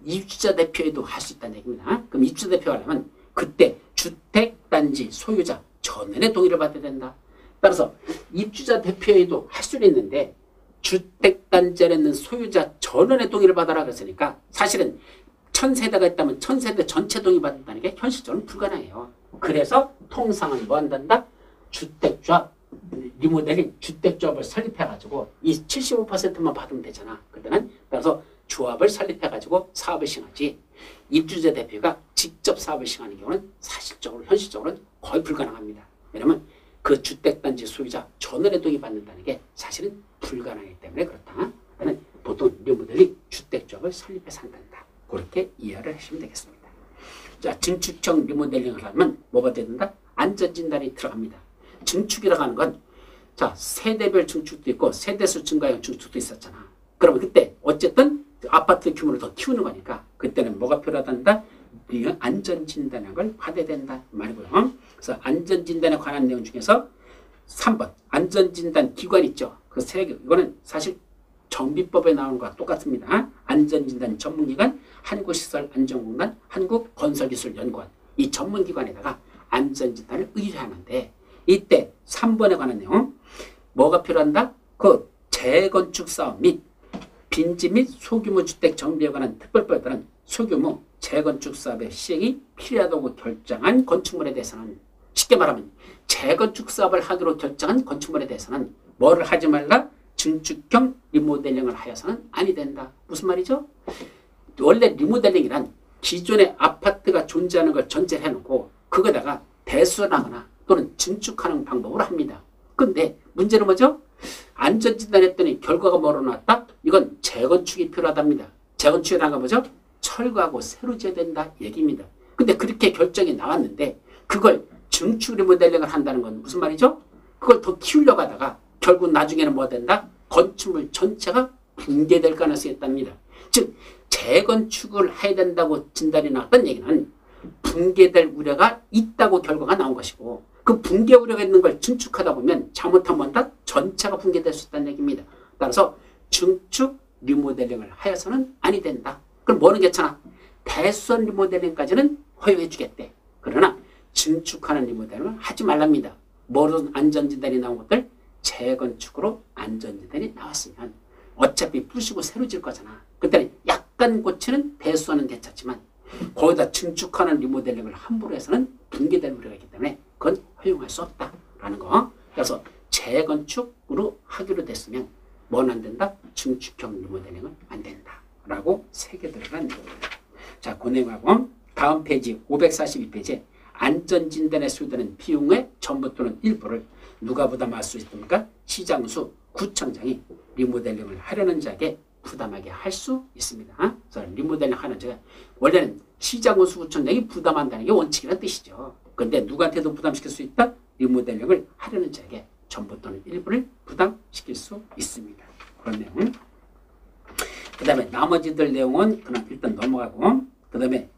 입주자 대표회의도 할 수 있다는 얘기입니다. 그럼 입주자 대표회의 하려면 그때 주택단지 소유자 전원의 동의를 받아야 된다. 따라서 입주자 대표회의도 할 수는 있는데 주택단지에 있는 소유자 전원의 동의를 받아라 그랬으니까 사실은 1000세대가 있다면 1000세대 전체 동의 받는다는 게 현실적으로 불가능해요. 그래서 통상은 뭐 한단다? 주택조합, 리모델링 주택조합을 설립해가지고 이 75%만 받으면 되잖아. 그때는 따라서 조합을 설립해가지고 사업을 시행하지 입주자 대표가 직접 사업을 시행하는 경우는 사실적으로 현실적으로는 거의 불가능합니다. 왜냐하면 그 주택단지 소유자 전원의 동의 받는다는 게 사실은 불가능하기 때문에 그렇다. 그러면 보통 리모델링 주택조합을 설립해서 한단다. 그렇게 이해를 하시면 되겠습니다. 자, 증축형 리모델링을 하면 뭐가 된다? 안전진단이 들어갑니다. 증축이라고 하는 건 자, 세대별 증축도 있고 세대수 증가형 증축도 있었잖아. 그러면 그때 어쨌든 아파트 규모를 더 키우는 거니까 그때는 뭐가 필요하단다? 안전진단이라는 걸 받아야 된다 말이고요. 그래서 안전진단에 관한 내용 중에서 3번 안전진단 기관 있죠. 그 세 개 이거는 사실 정비법에 나오는 것과 똑같습니다. 안전진단 전문기관, 한국시설안전공단, 한국건설기술연구원 이 전문기관에다가 안전진단을 의뢰하는데 이때 3번에 관한 내용 뭐가 필요한다? 그 재건축 사업 및 빈지 및 소규모 주택 정비에 관한 특별법에 따른 소규모 재건축 사업의 시행이 필요하다고 결정한 건축물에 대해서는 쉽게 말하면 재건축 사업을 하기로 결정한 건축물에 대해서는 뭐를 하지 말라? 증축형 리모델링을 하여서는 아니 된다. 무슨 말이죠? 원래 리모델링이란 기존의 아파트가 존재하는 걸 전제를 해놓고 그거다가 배수하거나 또는 증축하는 방법으로 합니다. 근데 문제는 뭐죠? 안전진단했더니 결과가 뭐로 나왔다? 이건 재건축이 필요하답니다. 재건축이라는 건 뭐죠? 철거하고 새로 지어야 된다 얘기입니다. 근데 그렇게 결정이 나왔는데 그걸 증축 리모델링을 한다는 건 무슨 말이죠? 그걸 더 키우려고 하다가 결국 나중에는 뭐 된다? 건축물 전체가 붕괴될 가능성이 있답니다. 즉 재건축을 해야 된다고 진단이 나왔던 얘기는 붕괴될 우려가 있다고 결과가 나온 것이고 그 붕괴 우려가 있는 걸 증축하다 보면 잘못하면 다 전체가 붕괴될 수 있다는 얘기입니다. 따라서 증축 리모델링을 하여서는 아니 된다. 그럼 뭐는 괜찮아? 배수원 리모델링까지는 허용해 주겠대. 그러나 증축하는 리모델링은 하지 말랍니다. 뭐로 안전진단이 나온 것들? 재건축으로 안전진단이 나왔으면 어차피 부수고 새로 질 거잖아. 그때는 약간 고치는 배수원은 괜찮지만 거기다 증축하는 리모델링을 함부로 해서는 붕괴될 우려가 있기 때문에 그건 허용할 수 없다라는 거. 그래서 재건축으로 하기로 됐으면 뭐는 안 된다? 증축형 리모델링은 안 된다라고 새겨 들어간 내용입니다. 자, 그 내용하고 다음 페이지 542페이지에 안전진단에 소요되는 비용의 전부 또는 일부를 누가 부담할 수 있습니까? 시장수, 구청장이 리모델링을 하려는 자에게 부담하게 할 수 있습니다. 그래서 리모델링 하는 자가 원래는 시장수, 구청장이 부담한다는 게 원칙이라는 뜻이죠. 그런데 누구한테도 부담시킬 수 있다? 리모델링을 하려는 자에게 전부 또는 일부를 부담시킬 수 있습니다. 그런 내용. 그 다음에 나머지들 내용은 그냥 일단 넘어가고 그 다음에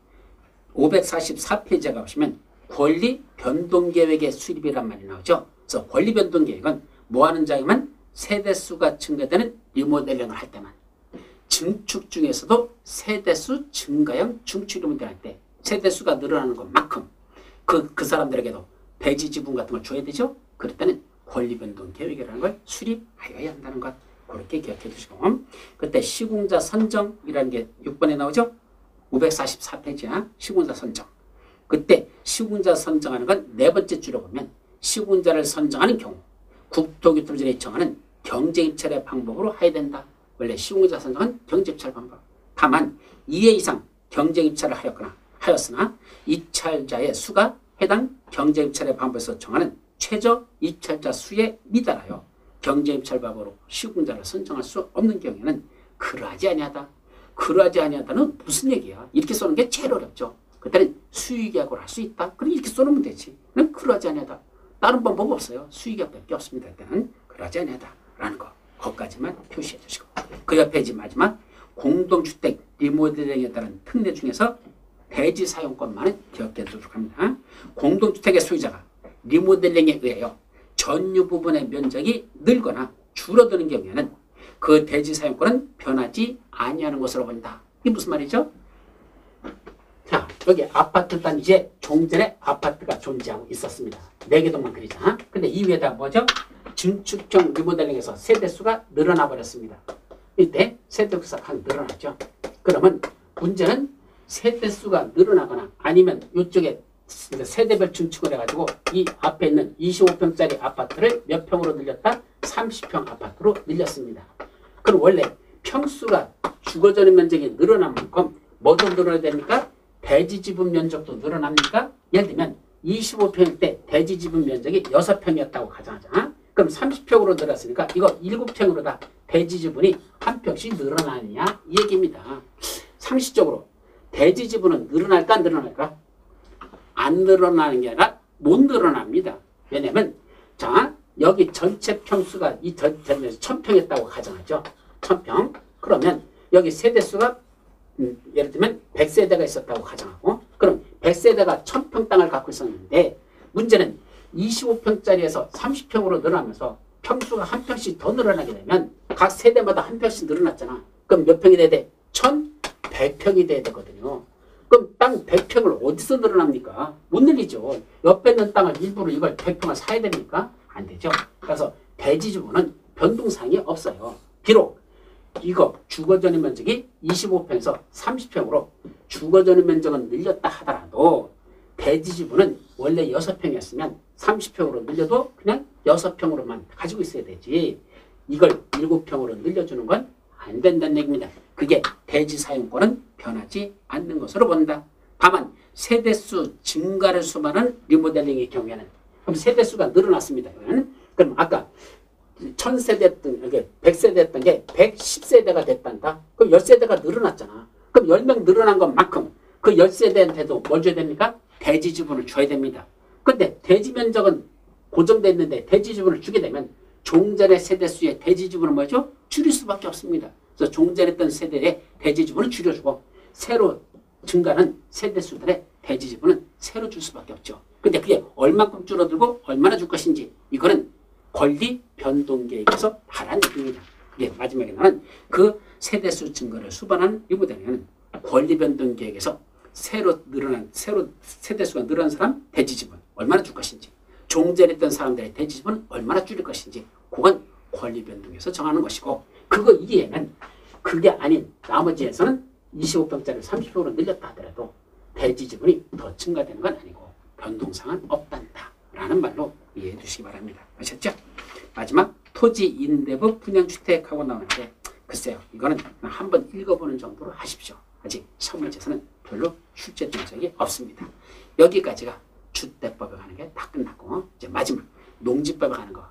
544페이지에 가보시면 권리 변동 계획의 수립이란 말이 나오죠. 그래서 권리 변동 계획은 뭐 하는 자에게만 세대수가 증가되는 리모델링을 할 때만 증축 중에서도 세대수 증가형 증축 리모델링 할 때 세대수가 늘어나는 것만큼 그 사람들에게도 대지 지분 같은 걸 줘야 되죠. 그럴 때는 권리 변동 계획이라는 걸 수립하여야 한다는 것 그렇게 기억해 두시고 그때 시공자 선정이라는 게 6번에 나오죠. 544페이지야. 시공자 선정. 그때 시공자 선정하는 건 네 번째 줄에 보면 시공자를 선정하는 경우 국토교통부에 정하는 경제입찰의 방법으로 해야 된다. 원래 시공자 선정은 경제입찰 방법. 다만 2회 이상 경제입찰을 하였으나 입찰자의 수가 해당 경제입찰의 방법에서 정하는 최저 입찰자 수에 미달하여 경제입찰 방법으로 시공자를 선정할 수 없는 경우에는 그러하지 아니하다. 그러하지 아니하다는 무슨 얘기야? 이렇게 써는 게 제일 어렵죠. 그때는 수의계약으로 할 수 있다. 그럼 이렇게 써놓으면 되지. 그럼 그러하지 아니하다. 다른 방법 없어요. 수의계약밖에 없습니다. 그때는 그러하지 아니하다라는 거. 거기까지만 표시해 주시고 그 옆에 이제 마지막 공동주택 리모델링에 따른 특례 중에서 대지 사용권만은 기억해 두도록 합니다. 공동주택의 소유자가 리모델링에 의하여 전유 부분의 면적이 늘거나 줄어드는 경우에는 그 대지 사용권은 변하지 아니하는 것으로 본다. 이게 무슨 말이죠? 자, 여기 아파트 단지에 종전에 아파트가 존재하고 있었습니다. 4개 동만 그리자. 근데 이 위에다 뭐죠? 증축형 리모델링에서 세대수가 늘어나 버렸습니다. 이때 세대수가 확 늘어났죠. 그러면 문제는 세대수가 늘어나거나 아니면 이쪽에 세대별 증축을 해가지고 이 앞에 있는 25평짜리 아파트를 몇 평으로 늘렸다? 30평 아파트로 늘렸습니다. 그럼 원래 평수가 주거전용 면적이 늘어난 만큼 뭐도 늘어나야 됩니까? 대지 지분 면적도 늘어납니까? 예를 들면 25평일 때 대지 지분 면적이 6평이었다고 가정하자. 그럼 30평으로 늘었으니까 이거 7평으로 다 대지 지분이 한 평씩 늘어나느냐 이 얘기입니다. 상식적으로 대지 지분은 늘어날까 안 늘어날까? 안 늘어나는 게 아니라 못 늘어납니다. 왜냐면 자 여기 전체 평수가 이 전체에서 1000평이었다고 가정하죠. 1000평. 그러면 여기 세대수가 예를 들면 100세대가 있었다고 가정하고 그럼 100세대가 1000평 땅을 갖고 있었는데 문제는 25평짜리에서 30평으로 늘어나면서 평수가 한 평씩 더 늘어나게 되면 각 세대마다 한 평씩 늘어났잖아. 그럼 몇 평이 돼야 돼? 1100평이 돼야 되거든요. 그럼 땅 100평을 어디서 늘어납니까? 못 늘리죠. 옆에 있는 땅을 일부러 이걸 100평을 사야 됩니까? 안 되죠. 그래서 대지 지분은 변동사항이 없어요. 비록 이거 주거전용 면적이 25평에서 30평으로 주거전용 면적은 늘렸다 하더라도 대지 지분은 원래 6평이었으면 30평으로 늘려도 그냥 6평으로만 가지고 있어야 되지. 이걸 7평으로 늘려주는 건 안 된다는 얘기입니다. 그게 대지 사용권은 변하지 않는 것으로 본다. 다만 세대수 증가를 수반하는 리모델링의 경우에는 그럼 세대수가 늘어났습니다. 그럼 아까 1000세대였던 이게 100세대였던 게 110세대가 됐단다. 그럼 10세대가 늘어났잖아. 그럼 10명 늘어난 것만큼 그 10세대한테도 뭘 줘야 됩니까? 대지 지분을 줘야 됩니다. 근데 대지 면적은 고정되어 있는데 대지 지분을 주게 되면 종전의 세대수의 대지 지분을 뭐죠? 줄일 수밖에 없습니다. 그래서 종전했던 세대의 대지 지분을 줄여주고 새로 증가하는 세대수들의 대지 지분은 새로 줄 수밖에 없죠. 근데 그게 얼마큼 줄어들고 얼마나 줄 것인지 이거는 권리 변동 계획에서 다른 얘기입니다. 그게 마지막에 나는 그 세대수 증가를 수반하는 리모델링은 권리 변동 계획에서 새로 세대수가 늘어난 사람 대지 지분 얼마나 줄 것인지 종전했던 사람들의 대지 지분은 얼마나 줄일 것인지 그건 권리 변동에서 정하는 것이고 그거 이외에는 그게 아닌 나머지에서는 25평짜리 30평으로 늘렸다 하더라도 대지 지분이 더 증가되는 건 아니고 변동사항은 없단다 라는 말로 이해해 주시기 바랍니다. 아셨죠? 마지막 토지 임대부 분양주택하고 나오는데 글쎄요 이거는 한번 읽어보는 정도로 하십시오. 아직 시험문제에서는 별로 출제된 적이 없습니다. 여기까지가 주택법에 가는 게 다 끝났고 이제 마지막 농지법에 가는 거